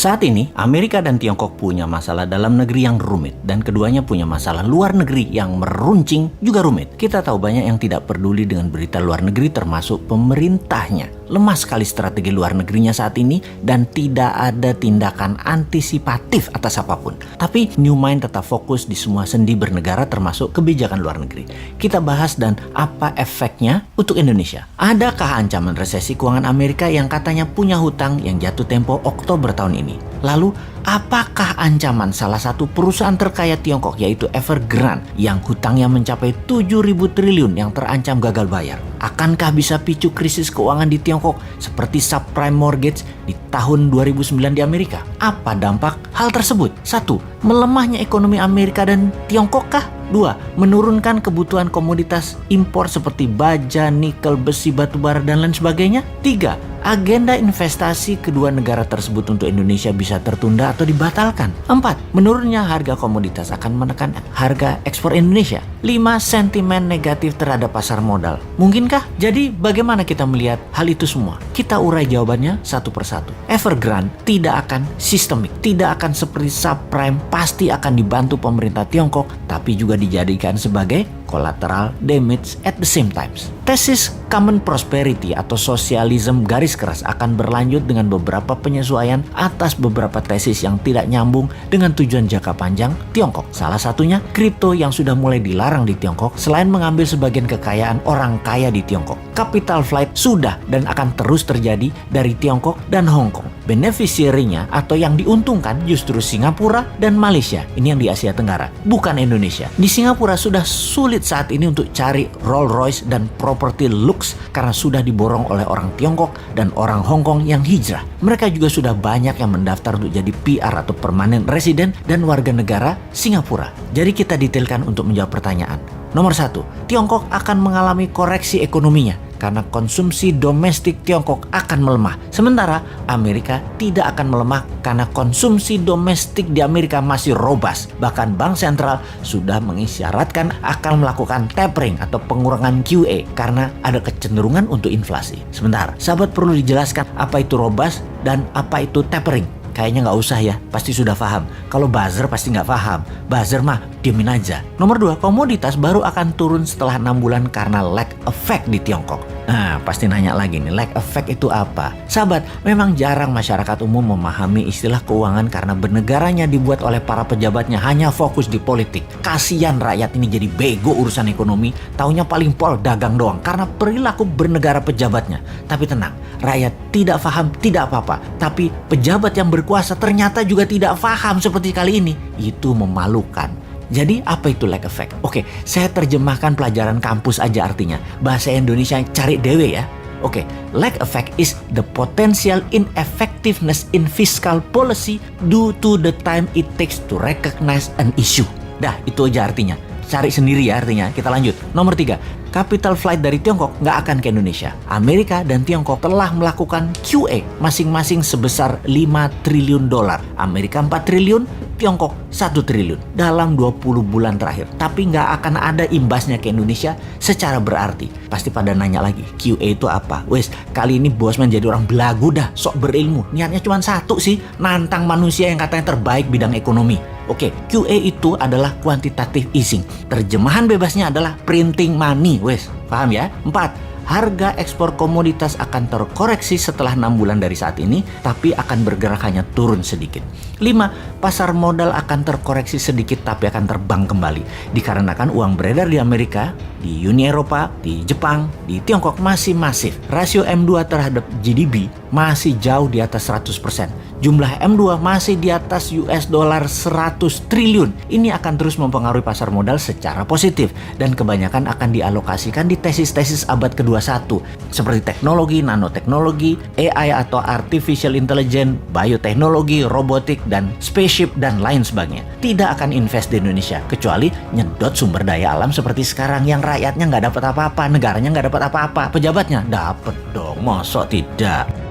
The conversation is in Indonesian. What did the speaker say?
Saat ini, Amerika dan Tiongkok punya masalah dalam negeri yang rumit, dan keduanya punya masalah luar negeri yang meruncing juga rumit. Kita tahu banyak yang tidak peduli dengan berita luar negeri, termasuk pemerintahnya. Lemah sekali strategi luar negerinya saat ini, dan tidak ada tindakan antisipatif atas apapun. Tapi New Mind tetap fokus di semua sendi bernegara, termasuk kebijakan luar negeri. Kita bahas dan apa efeknya untuk Indonesia. Adakah ancaman resesi keuangan Amerika yang katanya punya hutang yang jatuh tempo Oktober tahun ini? Lalu, apakah ancaman salah satu perusahaan terkaya Tiongkok yaitu Evergrande yang hutangnya mencapai 7.000 triliun yang terancam gagal bayar? Akankah bisa picu krisis keuangan di Tiongkok seperti subprime mortgage di tahun 2009 di Amerika? Apa dampak hal tersebut? 1. Melemahnya ekonomi Amerika dan Tiongkok kah? 2. Menurunkan kebutuhan komoditas impor seperti baja, nikel, besi, batubara, dan lain sebagainya? 3. Agenda investasi kedua negara tersebut untuk Indonesia bisa tertunda atau dibatalkan. 4. Menurunnya harga komoditas akan menekan harga ekspor Indonesia. 5. Sentimen negatif terhadap pasar modal. Mungkinkah? Jadi bagaimana kita melihat hal itu semua? Kita urai jawabannya satu persatu. Evergrande tidak akan sistemik, tidak akan seperti subprime, pasti akan dibantu pemerintah Tiongkok, tapi juga dijadikan sebagai collateral damage at the same times. Tesis common prosperity atau sosialisme garis keras akan berlanjut dengan beberapa penyesuaian atas beberapa tesis yang tidak nyambung dengan tujuan jangka panjang Tiongkok. Salah satunya kripto yang sudah mulai dilarang di Tiongkok selain mengambil sebagian kekayaan orang kaya di Tiongkok. Capital flight sudah dan akan terus terjadi dari Tiongkok dan Hong Kong. Beneficiary-nya atau yang diuntungkan justru Singapura dan Malaysia. Ini yang di Asia Tenggara, bukan Indonesia. Di Singapura sudah sulit saat ini untuk cari Rolls Royce dan properti lux karena sudah diborong oleh orang Tiongkok dan orang Hong Kong yang hijrah. Mereka juga sudah banyak yang mendaftar untuk jadi PR atau permanent resident dan warga negara Singapura. Jadi kita detailkan untuk menjawab pertanyaan. Nomor 1, Tiongkok akan mengalami koreksi ekonominya karena konsumsi domestik Tiongkok akan melemah. Sementara Amerika tidak akan melemah karena konsumsi domestik di Amerika masih robust. Bahkan Bank Sentral sudah mengisyaratkan akan melakukan tapering atau pengurangan QE karena ada kecenderungan untuk inflasi. Sebentar, sahabat perlu dijelaskan apa itu robust dan apa itu tapering. Kayaknya nggak usah ya, pasti sudah paham. Kalau buzzer pasti nggak paham. Buzzer mah diemin aja. Nomor 2, komoditas baru akan turun setelah 6 bulan karena lag effect di Tiongkok. Nah, pasti nanya lagi nih, lag effect itu apa? Sahabat, memang jarang masyarakat umum memahami istilah keuangan karena bernegaranya dibuat oleh para pejabatnya hanya fokus di politik. Kasian rakyat ini jadi bego urusan ekonomi, taunya paling pol dagang doang karena perilaku bernegara pejabatnya. Tapi tenang, rakyat tidak paham tidak apa-apa, tapi pejabat yang berkuasa ternyata juga tidak paham seperti kali ini. Itu memalukan. Jadi apa itu lag effect? Oke, saya terjemahkan pelajaran kampus aja artinya. Bahasa Indonesia cari dewe ya. Oke, lag effect is the potential ineffectiveness in fiscal policy due to the time it takes to recognize an issue. Dah, itu aja artinya. Cari sendiri ya artinya. Kita lanjut. Nomor 3, capital flight dari Tiongkok nggak akan ke Indonesia. Amerika dan Tiongkok telah melakukan QE masing-masing sebesar 5 triliun dolar. Amerika 4 triliun, Tiongkok 1 triliun dalam 20 bulan terakhir. Tapi nggak akan ada imbasnya ke Indonesia secara berarti. Pasti pada nanya lagi, QE itu apa? Wes, kali ini Bosman jadi orang belagu dah, sok berilmu. Niatnya cuma satu sih, nantang manusia yang katanya terbaik bidang ekonomi. Oke, QE itu adalah quantitative easing. Terjemahan bebasnya adalah printing money. Wes, paham ya? 4. Harga ekspor komoditas akan terkoreksi setelah 6 bulan dari saat ini, tapi akan bergerak hanya turun sedikit. 5. Pasar modal akan terkoreksi sedikit tapi akan terbang kembali. Dikarenakan uang beredar di Amerika, di Uni Eropa, di Jepang, di Tiongkok masih masif. Rasio M2 terhadap GDP masih jauh di atas 100%. Jumlah M2 masih di atas US dollar 100 triliun. Ini akan terus mempengaruhi pasar modal secara positif dan kebanyakan akan dialokasikan di tesis-tesis abad ke-21 seperti teknologi, nanoteknologi, AI atau artificial intelligence, bioteknologi, robotik, dan spaceship dan lain sebagainya. Tidak akan invest di Indonesia kecuali nyedot sumber daya alam seperti sekarang yang rakyatnya nggak dapat apa-apa, negaranya nggak dapat apa-apa, pejabatnya dapat dong, mosok tidak.